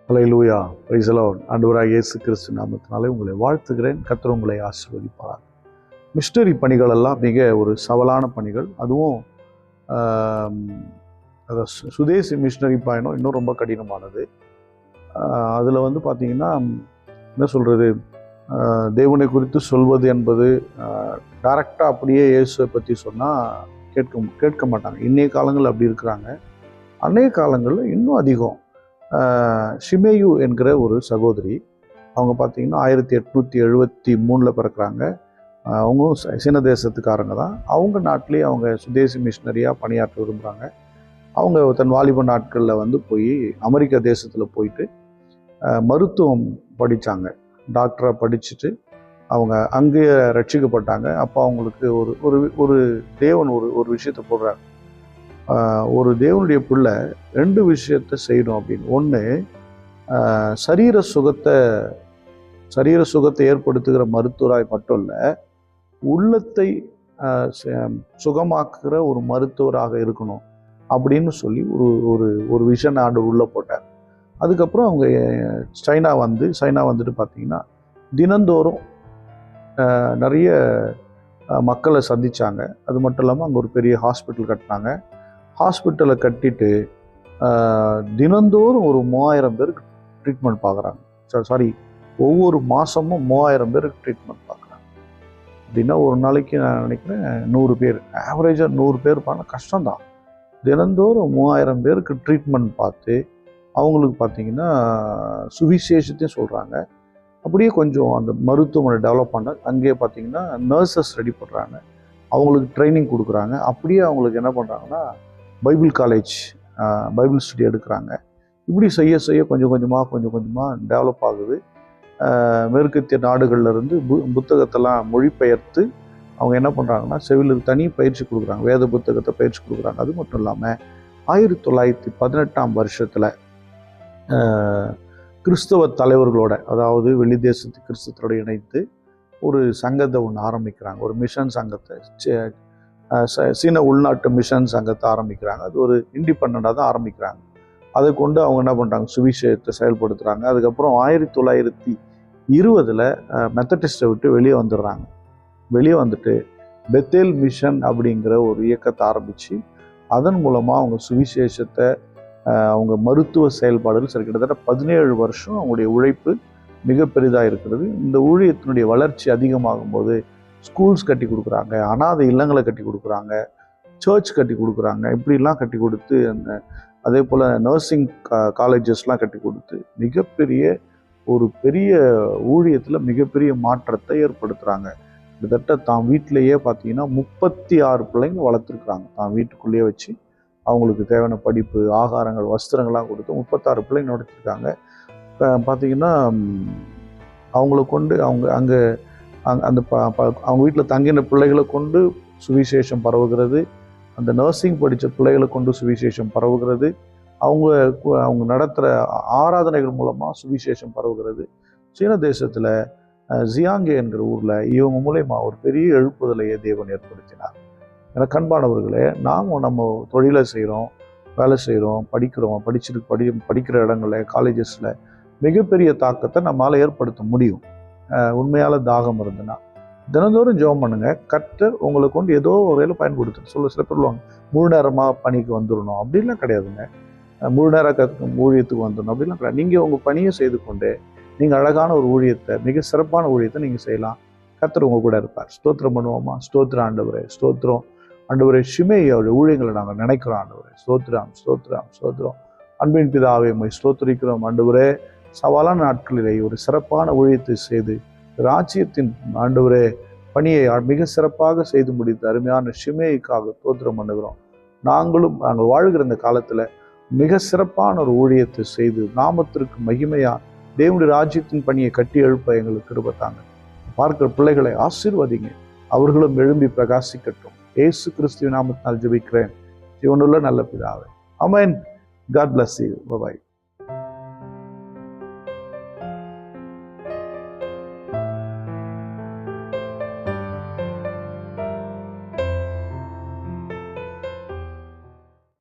Hallelujah, praise the Lord. ஆண்டவராகிய இயேசு கிறிஸ்து நாமத்தினாலே உங்களை வாழ்த்துகிறேன். கர்த்தர் உங்களை ஆசீர்வதிப்பார். மிஷனரி பணிகள் எல்லாம் மிக ஒரு சவாலான பணிகள். அதுவும் சுதேசி மிஷனரி பயணம் இன்னும் ரொம்ப கடினமானது. அதில் பார்த்தீங்கன்னா என்ன சொல்கிறது, தேவனை குறித்து சொல்வது என்பது டைரக்டாக அப்படியே இயேசுவை பற்றி சொன்னால் கேட்க மாட்டாங்க. இன்றைய காலங்கள் அப்படி இருக்கிறாங்க. அன்றைய காலங்களில் இன்னும் அதிகம். ஷிமேயு என்கிற ஒரு சகோதரி, அவங்க பார்த்தீங்கன்னா 1873 பிறக்கிறாங்க. அவங்களும் சீன தேசத்துக்காரங்க தான். அவங்க நாட்டிலேயே அவங்க சுதேசி மிஷினரியாக பணியாற்ற விரும்புகிறாங்க. அவங்க தன் வாலிப நாட்களில் போய் அமெரிக்க தேசத்தில் போயிட்டு மருத்துவம் படித்தாங்க. டாக்டராக படிச்சுட்டு அவங்க அங்கேயே ரட்சிக்கப்பட்டாங்க. அப்போ அவங்களுக்கு ஒரு ஒரு தேவன் ஒரு விஷயத்தை போடுறாங்க. ஒரு தேவனுடைய பிள்ளை 2 விஷயத்தை செய்யணும் அப்படின்னு. ஒன்று, சரீர சுகத்தை ஏற்படுத்துகிற மருத்துவராய் மட்டும் இல்லை, உள்ளத்தை சுகமாக்குகிற ஒரு மருத்துவராக இருக்கணும் அப்படின்னு சொல்லி ஒரு விஷன் ஆண்டவர் உள்ளே போட்டார். அதுக்கப்புறம் அவங்க சைனா வந்துட்டு பார்த்தீங்கன்னா தினந்தோறும் நிறைய மக்களை சந்தித்தாங்க. அது மட்டும் இல்லாமல் அங்கே ஒரு பெரிய ஹாஸ்பிட்டல் கட்டினாங்க. ஹாஸ்பிட்டலை கட்டிட்டு தினந்தோறும் ஒரு 3000 பேருக்கு ட்ரீட்மெண்ட் பார்க்குறாங்க. ஒவ்வொரு மாதமும் 3000 பேருக்கு ட்ரீட்மெண்ட் பார்க்குறாங்க. அப்படின்னா ஒரு நாளைக்கு நான் நினைக்கிறேன் 100 பேர், ஆவரேஜாக 100 பேர் பண்ண கஷ்டம்தான். தினந்தோறும் 3000 பேருக்கு ட்ரீட்மெண்ட் பார்த்து அவங்களுக்கு பார்த்தீங்கன்னா சுவிசேஷத்தையும் சொல்கிறாங்க. அப்படியே கொஞ்சம் அந்த மருத்துவமனை டெவலப் பண்ண அங்கேயே பார்த்தீங்கன்னா நர்சஸ் ரெடி பண்ணுறாங்க, அவங்களுக்கு ட்ரைனிங் கொடுக்குறாங்க. அப்படியே அவங்களுக்கு என்ன பண்ணுறாங்கன்னா பைபிள் காலேஜ், பைபிள் ஸ்டடி எடுக்கிறாங்க. இப்படி செய்ய கொஞ்சம் கொஞ்சமாக டெவலப் ஆகுது. மேற்கத்திய நாடுகள்லேருந்து புத்தகத்தெல்லாம் மொழிபெயர்த்து அவங்க என்ன பண்ணுறாங்கன்னா செவிலுக்கு தனி பயிற்சி கொடுக்குறாங்க, வேத புத்தகத்தை பயிற்சி கொடுக்குறாங்க. அது மட்டும் இல்லாமல் 1918 வருஷத்தில் கிறிஸ்தவ தலைவர்களோட, அதாவது வெளி தேசத்து கிறிஸ்தவத்தோடு இணைத்து ஒரு சங்கத்தை ஒன்று ஆரம்பிக்கிறாங்க. ஒரு மிஷன் சங்கத்தை, சீன உள்நாட்டு மிஷன் சங்கத்தை ஆரம்பிக்கிறாங்க. அது ஒரு இண்டிபெண்டாக தான் ஆரம்பிக்கிறாங்க. அதை கொண்டு அவங்க என்ன பண்ணுறாங்க, சுவிசேஷத்தை செயல்படுத்துகிறாங்க. அதுக்கப்புறம் 1920 மெத்தடிஸ்ட்டை விட்டு வெளியே வந்துடுறாங்க. வெளியே வந்துட்டு பெத்தேல் மிஷன் அப்படிங்கிற ஒரு இயக்கத்தை ஆரம்பித்து அதன் மூலமாக அவங்க சுவிசேஷத்தை, அவங்க மருத்துவ செயல்பாடுகள் கிட்டத்தட்ட 17 வருஷம் அவங்களுடைய உழைப்பு மிக பெரிதாக இருக்கிறது. இந்த ஊழியத்தினுடைய வளர்ச்சி அதிகமாகும் போது ஸ்கூல்ஸ் கட்டி கொடுக்குறாங்க, அனாதை இல்லங்களை கட்டி கொடுக்குறாங்க, சர்ச் கட்டி கொடுக்குறாங்க. இப்படிலாம் கட்டி கொடுத்து அதே போல் நர்சிங் காலேஜஸ்லாம் கட்டி கொடுத்து மிகப்பெரிய பெரிய ஊழியத்தில் மிகப்பெரிய மாற்றத்தை ஏற்படுத்துகிறாங்க. கிட்டத்தட்ட தான் வீட்டிலையே பார்த்தீங்கன்னா 36 பிள்ளைங்க வளர்த்துருக்குறாங்க. தான் வீட்டுக்குள்ளேயே வச்சு அவங்களுக்கு தேவையான படிப்பு, ஆகாரங்கள், வஸ்திரங்கள்லாம் கொடுத்து 36 பிள்ளைங்க நடத்திருக்காங்க. பார்த்தீங்கன்னா அவங்கள கொண்டு அவங்க அவங்க வீட்டில் தங்கின பிள்ளைகளை கொண்டு சுவிசேஷம் பரவுகிறது. அந்த நர்சிங் படித்த பிள்ளைகளை கொண்டு சுவிசேஷம் பரவுகிறது. அவங்க நடத்துகிற ஆராதனைகள் மூலமாக சுவிசேஷம் பரவுகிறது. சீன தேசத்தில் ஜியாங்கே என்கிற ஊரில் இவங்க மூலயமா ஒரு பெரிய எழுப்புதலையே தேவன் ஏற்படுத்தினார். எனக்கு அன்பானவர்களே, நாம் நம்ம தொழிலை செய்கிறோம், வேலை செய்கிறோம், படிக்கிற இடங்களில், காலேஜஸில் மிகப்பெரிய தாக்கத்தை நம்மளால் ஏற்படுத்த முடியும். உண்மையால் தாகம் இருந்துன்னா தினந்தோறும் ஜெபம் பண்ணுங்க. கர்த்தர் உங்களை கொண்டு ஏதோ ஒரு வேலை பயன்படுத்துன்னு சில பேர் சொல்லுவாங்க, முழு நேரமாக பணிக்கு வந்துடணும். அப்படிலாம் கிடையாதுங்க. முழு நேர ஊழியத்துக்கு வந்துடணும் அப்படிலாம் கிடையாது. நீங்கள் உங்கள் பணியை செய்து கொண்டு நீங்கள் அழகான ஒரு ஊழியத்தை, மிக சிறப்பான ஊழியத்தை நீங்கள் செய்யலாம். கர்த்தர் உங்கள் கூட இருப்பார். ஸ்தோத்திரம் பண்ணுவோமா? ஸ்தோத்திரம் ஆண்டவரே, ஸ்தோத்திரம் ஆண்டவரே. ஷிமேயோட ஊழியங்களை நாங்கள் நினைக்கிறோம் ஆண்டவரே. ஸ்தோத்திரம். அன்பின் பிதாவே, உம்மை ஸ்தோத்திரிக்கிறோம் ஆண்டவரே. சவாலான நாட்களிலே ஒரு சிறப்பான ஊழியத்தை செய்து ராஜ்யத்தின் ஆண்டவரே பணியை மிக சிறப்பாக செய்து முடித்த அருமையான ஷிமேய்க்காக ஸ்தோத்திரம் பண்ணுகிறோம். நாங்கள் வாழ்கிற இந்த காலத்தில் மிக சிறப்பான ஒரு ஊழியத்தை செய்து நாமத்திற்கு மகிமையா தேவனுடைய ராஜ்யத்தின் பணியை கட்டி எழுப்ப எங்களுக்கு கிருபை தாங்க. பார்க்கிற பிள்ளைகளை ஆசீர்வதிங்க, அவர்களும் எழும்பி பிரகாசிக்கட்டும். இயேசு கிறிஸ்துவின் நாமத்தினால் ஜெபிக்கிறேன், ஜீவனுள்ள நல்ல பிதாவே. ஆமென். God bless you. Bye bye.